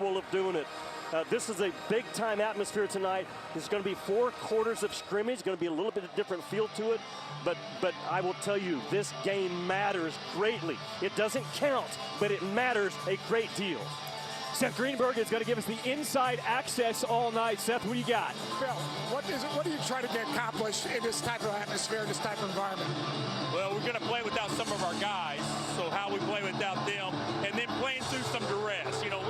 capable of doing it. This is a big-time atmosphere tonight. There's going to be 4 quarters of scrimmage. Going to be a little bit of different feel to it. But I will tell you, this game matters greatly. It doesn't count, but it matters a great deal. Seth Greenberg is going to give us the inside access all night. Seth, what do you got? Bill, what are you trying to get accomplished in this type of atmosphere, in this type of environment? Well, we're going to play without some of our guys, so how we play without them, and then playing through some duress. You know,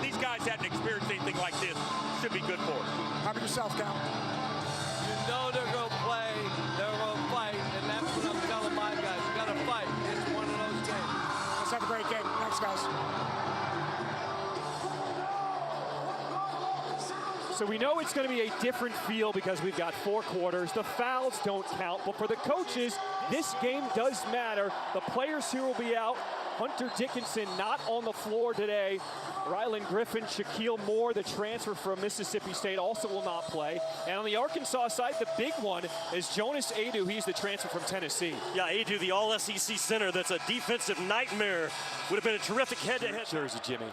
these guys hadn't experienced anything like this. Should be good for us. How about yourself, Cal? You know they're going to play, they're going to fight, and that's what I'm telling my guys. You got to fight. It's one of those games. Let's have a great game. Thanks, guys. So we know it's going to be a different feel because we've got 4 quarters. The fouls don't count, but for the coaches, this game does matter. The players here will be out. Hunter Dickinson not on the floor today. Rylan Griffin, Shaquille Moore, the transfer from Mississippi State, also will not play. And on the Arkansas side, the big one is Jonas Adu. He's the transfer from Tennessee. Yeah, Adu, the all-SEC center, that's a defensive nightmare. Would have been a terrific head-to-head. Jersey, Jimmy.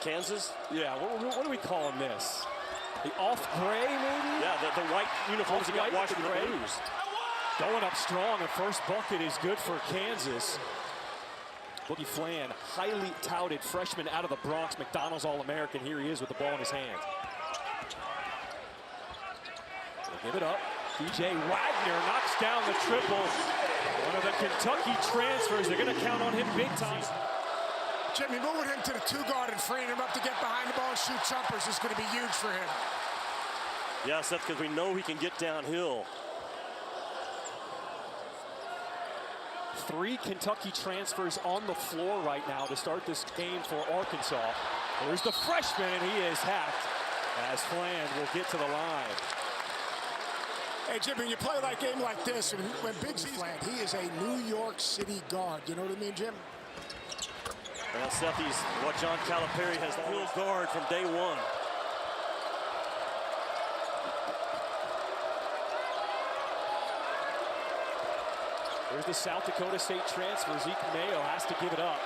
Kansas? Yeah, what are we calling this? The off-gray, maybe? Yeah, the white uniforms that got washed with the blues. Going up strong, and first bucket is good for Kansas. Boogie Fland, highly touted freshman out of the Bronx, McDonald's All-American. Here he is with the ball in his hand. They'll give it up. DJ Wagner knocks down the triple. One of the Kentucky transfers. They're going to count on him big time. Jimmy, moving him to the 2-guard and freeing him up to get behind the ball and shoot jumpers is going to be huge for him. Yeah, Seth, because we know he can get downhill. 3 Kentucky transfers on the floor right now to start this game for Arkansas. There's the freshman, and he is hacked as Fland will get to the line. Hey, Jimmy, when you play that game like this, when Big C's Fland, he is a New York City guard. You know what I mean, Jim? Well, Seth, he's what John Calipari has the wheel guard from day one. There's the South Dakota State transfer. Zeke Mayo has to give it up.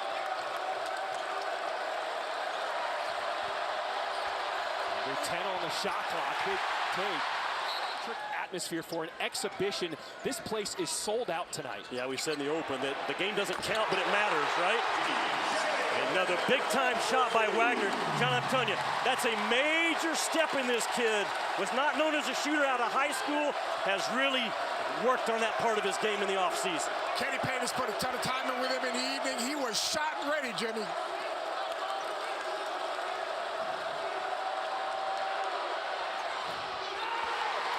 Under 10 on the shot clock. Big take. Atmosphere for an exhibition. This place is sold out tonight. Yeah, we said in the open that the game doesn't count, but it matters, right? Another big-time shot by Wagner. John, I'm telling you, that's a major step in this kid. Was not known as a shooter out of high school, has really worked on that part of his game in the offseason. Kenny Payne has put a ton of time in with him in the evening. He was shot and ready, Jimmy.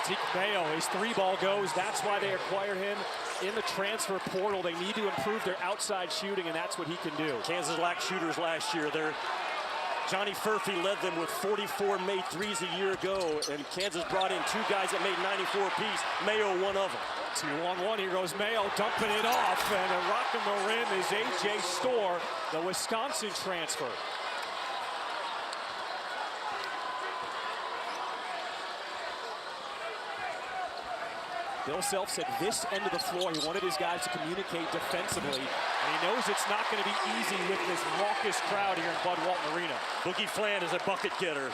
Zeke Mayo, his 3-ball goes. That's why they acquired him in the transfer portal. They need to improve their outside shooting, and that's what he can do. Kansas lacked shooters last year. Johnny Furphy led them with 44 made threes a year ago, and Kansas brought in 2 guys that made 94 apiece. Mayo, one of them. 2-on-1, here goes Mayo, dumping it off, and rocking the rim is A.J. Storr, the Wisconsin transfer. Bill Self said this end of the floor, he wanted his guys to communicate defensively, and he knows it's not going to be easy with this raucous crowd here in Bud Walton Arena. Boogie Fland is a bucket getter.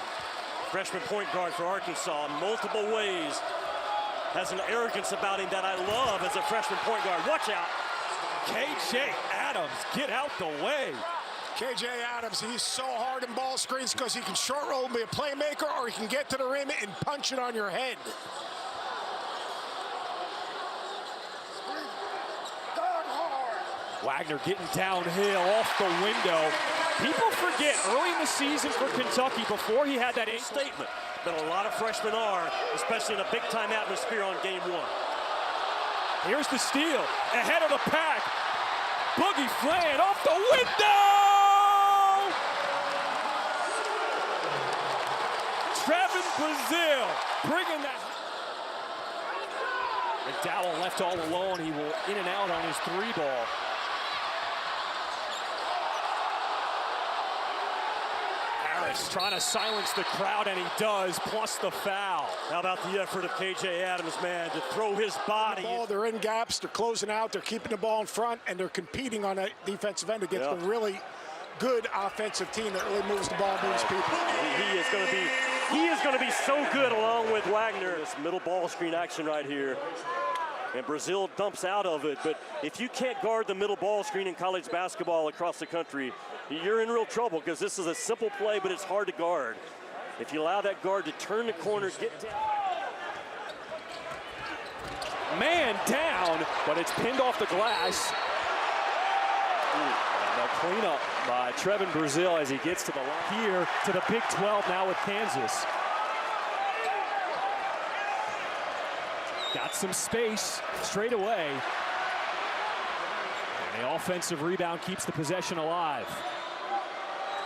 Freshman point guard for Arkansas in multiple ways. Has an arrogance about him that I love as a freshman point guard. Watch out. K.J. Adams, get out the way. K.J. Adams, he's so hard in ball screens because he can short roll and be a playmaker, or he can get to the rim and punch it on your head. Wagner getting downhill off the window. People forget early in the season for Kentucky, before he had that statement that a lot of freshmen are, especially in a big-time atmosphere on game 1. Here's the steal, ahead of the pack. Boogie Fland off the window! Trevin Brazil bringing that. McDowell left all alone. He will in and out on his 3-ball. Harris trying to silence the crowd, and he does, plus the foul. How about the effort of K.J. Adams, man, to throw his body? They're in gaps, they're closing out, they're keeping the ball in front, and they're competing on that defensive end against the really good offensive team that really moves the ball, moves people. He is going to be so good along with Wagner. This middle ball screen action right here. And Brazil dumps out of it, but if you can't guard the middle ball screen in college basketball across the country, you're in real trouble, because this is a simple play, but it's hard to guard. If you allow that guard to turn the corner, get down. Man down, but it's pinned off the glass. And a cleanup by Trevin Brazil as he gets to the line here to the Big 12 now with Kansas. Got some space straight away. And the offensive rebound keeps the possession alive.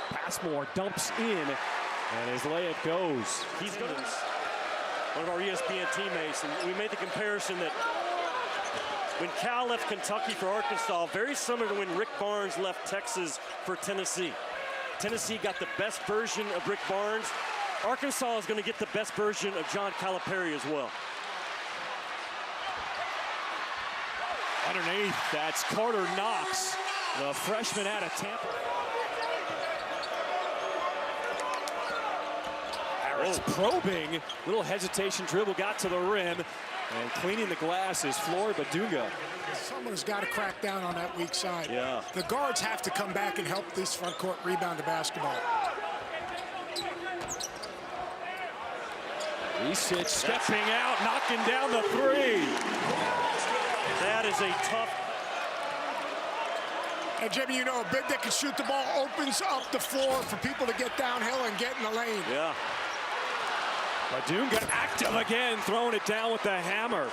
Passmore dumps in, and his layup goes. He's one of our ESPN teammates, and we made the comparison that when Cal left Kentucky for Arkansas, very similar to when Rick Barnes left Texas for Tennessee. Tennessee got the best version of Rick Barnes. Arkansas is going to get the best version of John Calipari as well. Underneath, that's Carter Knox, the freshman out of Tampa. Harris probing, little hesitation dribble, got to the rim, and cleaning the glass is Floyd Badunga. Someone's got to crack down on that weak side. Yeah. The guards have to come back and help this front court rebound the basketball. He sits, stepping out, knocking down the three. That is a tough. And Jimmy, you know, a big that can shoot the ball opens up the floor for people to get downhill and get in the lane. Yeah. Badunga active again, throwing it down with the hammer.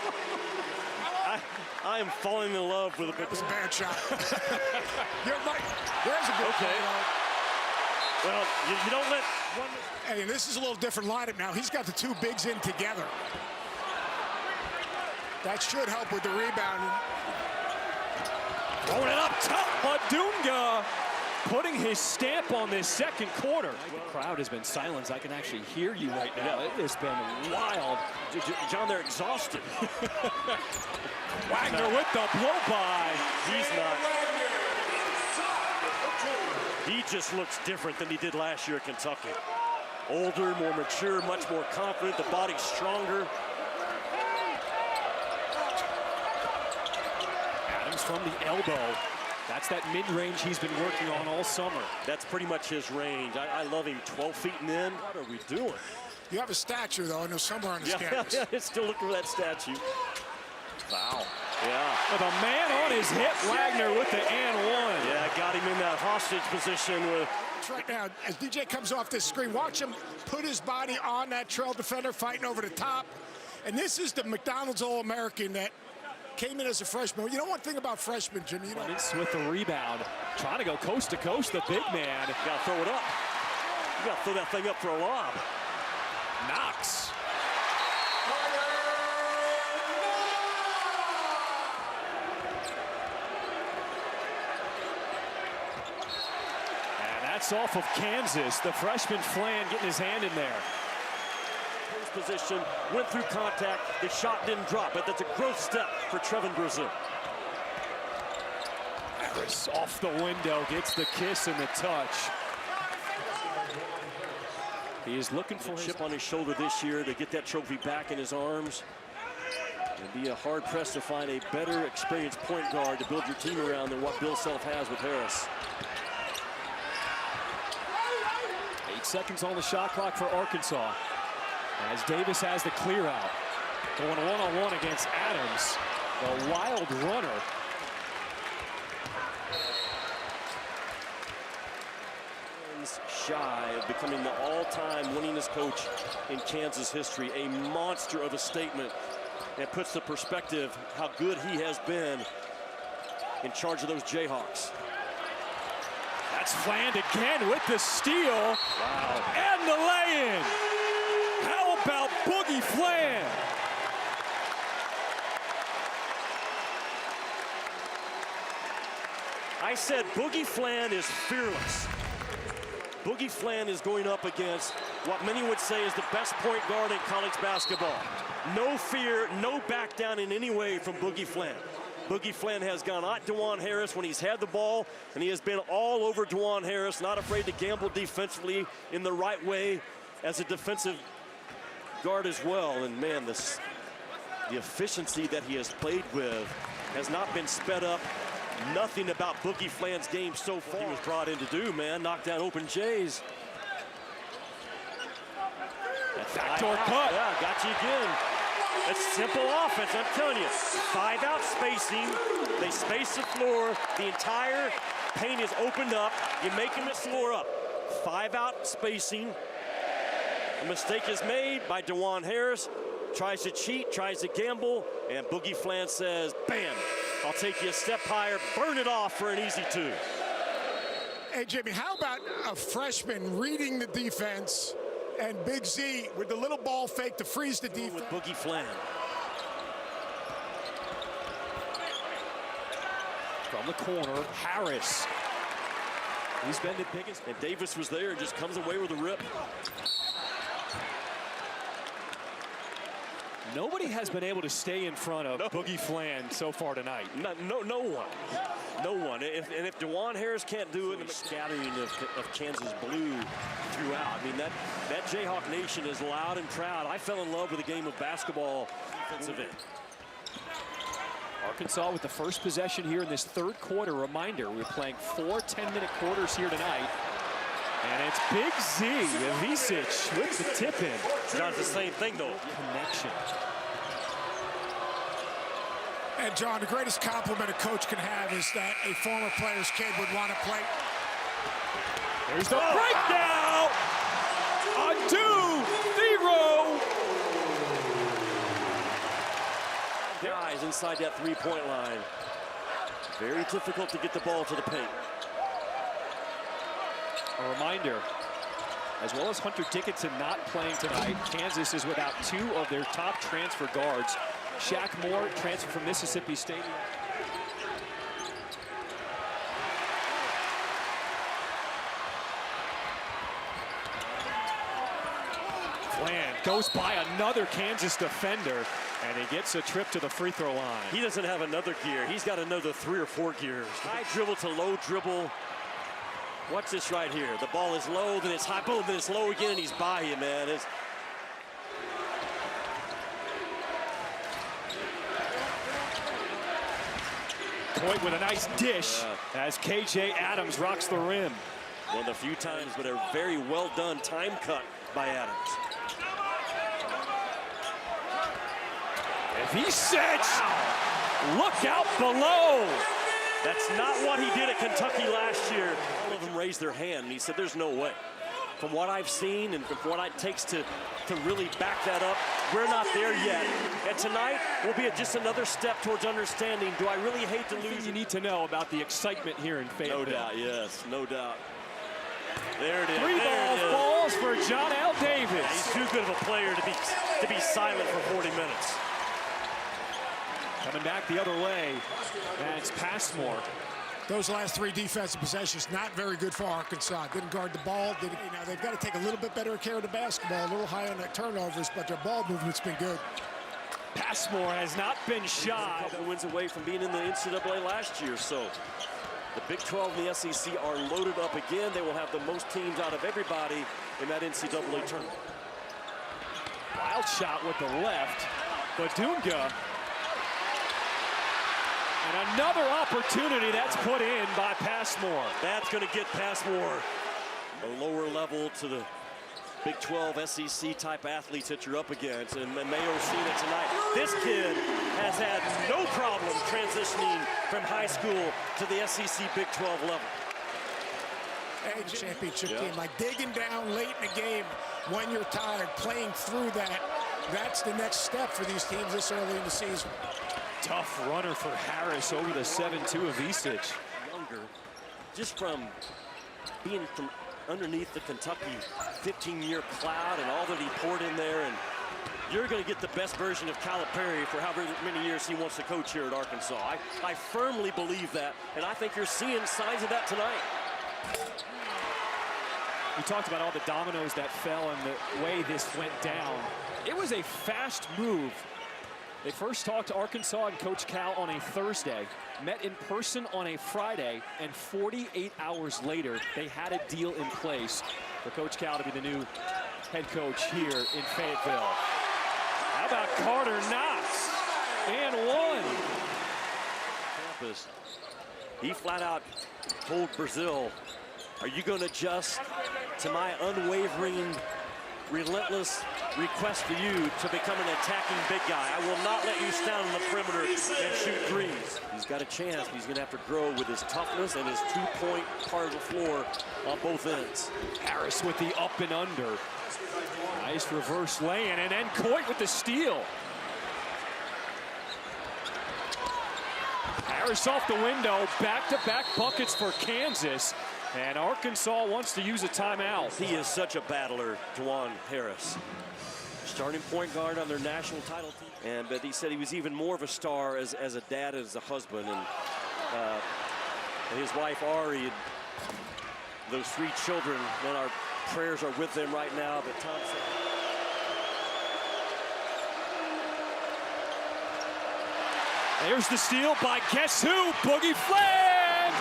I am falling in love with That was a bad shot. You're right. There's a good Okay. play. Well, you don't let one. Hey, and this is a little different lineup now. He's got the two bigs in together. That should help with the rebound. Throwing it up top, Badunga putting his stamp on this second quarter. The crowd has been silenced. I can actually hear you right now. It has been wild. John, they're exhausted. Wagner with the blow-by. He's not. He just looks different than he did last year at Kentucky. Older, more mature, much more confident. The body's stronger. Adams from the elbow. That's that mid-range he's been working on all summer. That's pretty much his range. I love him 12 feet and in. What are we doing? You have a statue, though, I know, somewhere on this campus. Yeah, still looking for that statue. Foul. Yeah. With a man on his hip, Wagner with the and one. Yeah, got him in that hostage position with. That's right now, as DJ comes off this screen, watch him put his body on that trail defender fighting over the top. And this is the McDonald's All-American that came in as a freshman. You know one thing about freshmen, Jimmy, you know. With the rebound, trying to go coast to coast, the big man. You gotta throw it up. You gotta throw that thing up for a lob. Knox. And that's off of Kansas. The freshman Fland getting his hand in there. Position, went through contact, the shot didn't drop, but that's a growth step for Trevin Brazil. Harris off the window, gets the kiss and the touch. He is looking for a chip on his shoulder this year to get that trophy back in his arms. It'd be a hard press to find a better experienced point guard to build your team around than what Bill Self has with Harris. 8 seconds on the shot clock for Arkansas. As Davis has the clear out. Going one-on-one against Adams, the wild runner. Shy of becoming the all-time winningest coach in Kansas history. A monster of a statement that puts the perspective how good he has been in charge of those Jayhawks. That's Fland again with the steal. Wow. And the lay-in. How about Boogie Fland? I said Boogie Fland is fearless. Boogie Fland is going up against what many would say is the best point guard in college basketball. No fear, no back down in any way from Boogie Fland. Boogie Fland has gone at DeJuan Harris when he's had the ball, and he has been all over DeJuan Harris, not afraid to gamble defensively in the right way as a defensive guard as well. And man, the efficiency that he has played with has not been sped up. Nothing about Boogie Fland's game so far. He was brought in to do, man, knock down open Jays. Backdoor cut. Yeah, got you again. That's simple offense, I'm telling you. 5 out spacing. They space the floor. The entire paint is opened up. You make them floor up. 5 out spacing. A mistake is made by DeJuan Harris. Tries to cheat, tries to gamble, and Boogie Fland says, bam, I'll take you a step higher, burn it off for an easy 2. Hey, Jimmy, how about a freshman reading the defense and Big Z with the little ball fake to freeze the defense? With Boogie Fland. From the corner, Harris. He's been the biggest. And Davis was there and just comes away with a rip. Nobody has been able to stay in front of Boogie Fland so far tonight. No one. No one. And if DeJuan Harris can't do it, the scattering of Kansas blue throughout. I mean, that Jayhawk Nation is loud and proud. I fell in love with the game of basketball defensive end. Arkansas with the first possession here in this third quarter. Reminder, we're playing 4 10-minute quarters here tonight. And it's Big Z, Ivisic with the tip in. It's not the same thing, though. Connection. And John, the greatest compliment a coach can have is that a former player's kid would want to play. There's the breakdown! A 2-0! Guys inside that three-point line. Very difficult to get the ball to the paint. A reminder, as well as Hunter Dickinson not playing tonight, Kansas is without 2 of their top transfer guards. Shaq Moore, transfer from Mississippi State. Fland goes by another Kansas defender, and he gets a trip to the free throw line. He doesn't have another gear. He's got another 3 or 4 gears. High dribble to low dribble. Watch this right here. The ball is low, then it's high, boom, then it's low again, and he's by you, man. Coit with a nice dish as KJ Adams rocks the rim. One of the few times, but a very well done time cut by Adams. Ivisic! Look out below! That's not what he did at Kentucky last year. All of them raised their hand, and he said, there's no way. From what I've seen and from what it takes to really back that up, we're not there yet. And tonight will be just another step towards understanding, do I really hate to lose? You need to know about the excitement here in Fayetteville. No doubt, yes, no doubt. There it is. 3 balls for John L. Davis. Yeah, he's too good of a player to be silent for 40 minutes. Coming back the other way, and it's Passmore. Those last 3 defensive possessions, not very good for Arkansas. Didn't guard the ball. Now they've got to take a little bit better care of the basketball, a little high on their turnovers, but their ball movement's been good. Passmore has not been shy. A couple wins away from being in the NCAA last year, so the Big 12 and the SEC are loaded up again. They will have the most teams out of everybody in that NCAA tournament. Wild shot with the left, Badunga. And another opportunity that's put in by Passmore. That's going to get Passmore a lower level to the Big 12 SEC type athletes that you're up against, and Mayo's seen it tonight. This kid has had no problem transitioning from high school to the SEC Big 12 level. Hey, championship game, like digging down late in the game when you're tired, playing through that. That's the next step for these teams this early in the season. Tough runner for Harris over the 7-2 of Ivisic. Younger, just from being from underneath the Kentucky 15-year cloud and all that he poured in there, and you're going to get the best version of Calipari for however many years he wants to coach here at Arkansas. I firmly believe that, and I think you're seeing signs of that tonight. We talked about all the dominoes that fell and the way this went down. It was a fast move They first talked to Arkansas and Coach Cal on a Thursday, met in person on a Friday, and 48 hours later, they had a deal in place for Coach Cal to be the new head coach here in Fayetteville. How about Carter Knox? And one. Campus. He flat out told Brazil, are you going to adjust to my unwavering, relentless request for you to become an attacking big guy? I will not let you stand on the perimeter and shoot threes. He's got a chance. He's going to have to grow with his toughness and his two-point part of the floor on both ends. Harris with the up and under. Nice reverse lay-in, and then Coit with the steal. Harris off the window, back-to-back buckets for Kansas, and Arkansas wants to use a timeout. He is such a battler, Juwan Harris. Starting point guard on their national title team. But he said he was even more of a star as a dad, as a husband. And his wife, Ari, and those 3 children, and our prayers are with them right now. But Thompson. There's the steal by guess who? Boogie Fland!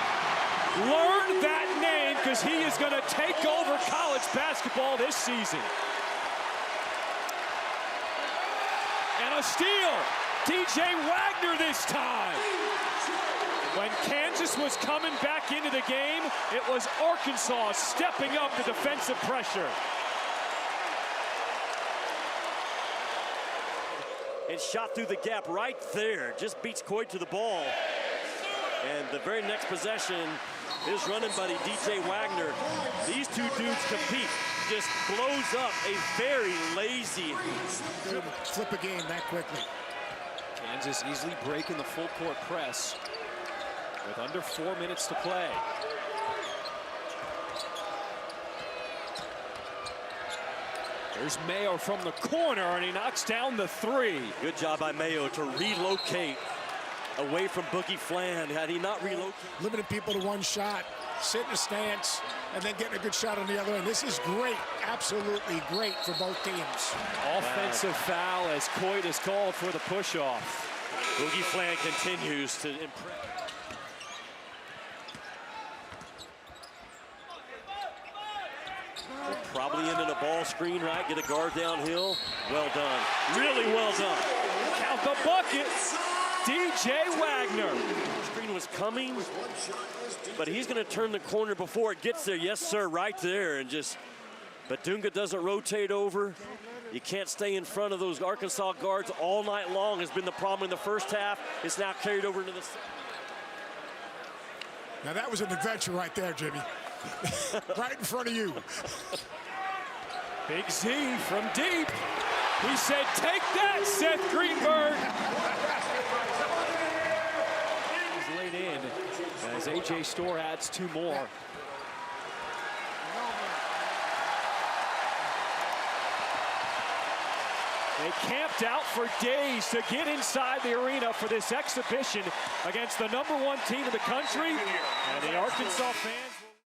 Learn that name because he is going to take over college basketball this season. And a steal. DJ Wagner this time. When Kansas was coming back into the game, it was Arkansas stepping up the defensive pressure. And shot through the gap right there. Just beats Coit to the ball. And the very next possession, his running buddy, DJ Wagner. These 2 dudes compete. Just blows up a very lazy. Flip a game that quickly. Kansas easily breaking the full court press with under 4 minutes to play. There's Mayo from the corner, and he knocks down the 3. Good job by Mayo to relocate away from Boogie Fland. Had he not relocated. Limiting people to 1 shot, sit in the stance, and then getting a good shot on the other end. This is great, absolutely great for both teams. Offensive foul as Coit is called for the push-off. Boogie Fland continues to impress. Probably into the ball screen, right? Get a guard downhill. Well done. Really well done. Count the bucket. DJ Wagner. Screen was coming, but he's going to turn the corner before it gets there. Yes, sir, right there. And just, but Dunga doesn't rotate over. You can't stay in front of those Arkansas guards all night long has been the problem in the first half. It's now carried over into the second. Now that was an adventure right there, Jimmy. Right in front of you. Big Z from deep. He said, take that, Seth Greenberg. He's laid in as A.J. Storr adds 2 more. They camped out for days to get inside the arena for this exhibition against the #1 team in the country, and the Arkansas fans